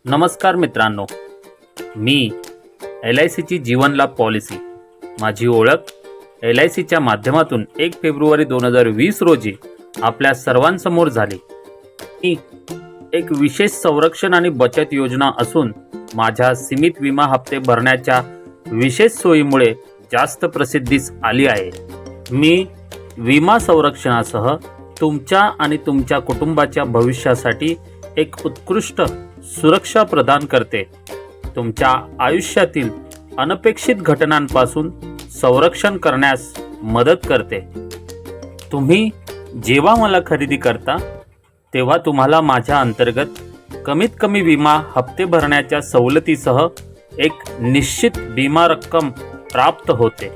नमस्कार मित्रांनो, मी LICची जीवन लाभ पॉलिसी, माझी ओळख LICच्या माध्यमातून 1 फेब्रुवारी 2020 रोजी आपल्या सर्वांसमोर झाली. ही एक विशेष संरक्षण आणि बचत योजना असून माझ्या सीमित विमा हप्ते भरण्याच्या विशेष सोयीमुळे जास्त प्रसिद्धीस आली आहे. मी विमा संरक्षणासह तुमच्या आणि तुमच्या कुटुंबाच्या भविष्यासाठी एक उत्कृष्ट सुरक्षा प्रदान करते. तुमच्या आयुष्यातील अनपेक्षित घटनांपासून संरक्षण करण्यास मदत करते. तुम्ही जेव्हा मला खरेदी करता तेव्हा तुम्हाला माझ्या अंतर्गत कमीत कमी विमा हप्ते भरण्याच्या सवलतीसह एक निश्चित विमा रक्कम प्राप्त होते,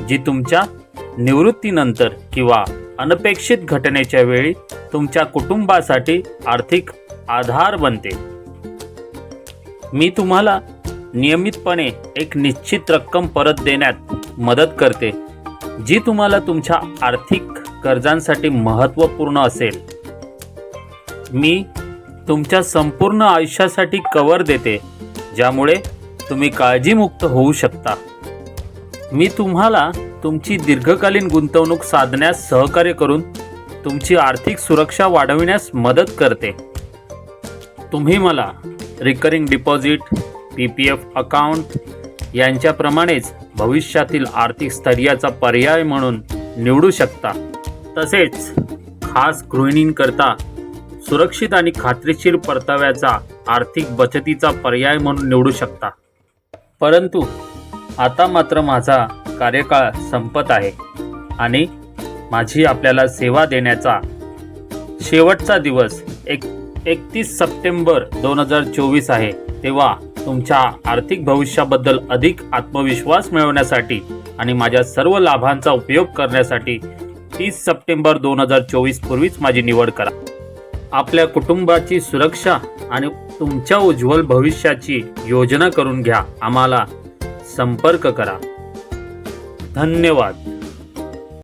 जी तुमच्या निवृत्तीनंतर किंवा अनपेक्षित घटनेच्या वेळी तुमच्या कुटुंबासाठी आर्थिक आधार बनते. मी तुम्हाला नियमितपणे एक निश्चित रक्कम परत देण्यात मदत करते, जी तुम्हाला तुमच्या आर्थिक गरजांसाठी महत्त्वपूर्ण असेल. मी तुमच्या संपूर्ण आयुष्यासाठी कव्हर देते, ज्यामुळे तुम्ही काळजीमुक्त होऊ शकता. मी तुम्हाला तुमची दीर्घकालीन गुंतवणूक साधण्यास सहकार्य करून तुमची आर्थिक सुरक्षा वाढविण्यास मदत करते. तुम्ही मला रिकरिंग डिपॉझिट, PPF अकाउंट यांच्याप्रमाणेच भविष्यातील आर्थिक स्थैर्याचा पर्याय म्हणून निवडू शकता. तसेच खास गृहिणींकरता सुरक्षित आणि खात्रीशीर परताव्याचा आर्थिक बचतीचा पर्याय म्हणून निवडू शकता. परंतु आता मात्र माझा कार्यकाळ संपत आहे आणि माझी आपल्याला सेवा देण्याचा शेवटचा दिवस 31 सप्टेंबर 2024 आहे. तेव्हा तुमच्या आर्थिक भविष्याबद्दल अधिक आत्मविश्वास मिळवण्यासाठी आणि माझ्या सर्व लाभांचा उपयोग करण्यासाठी 30 सप्टेंबर 2024 पूर्वीच माझी निवड करा. आपल्या कुटुंबाची सुरक्षा आणि तुमच्या उज्ज्वल भविष्याची योजना करून घ्या. आम्हाला संपर्क करा. धन्यवाद.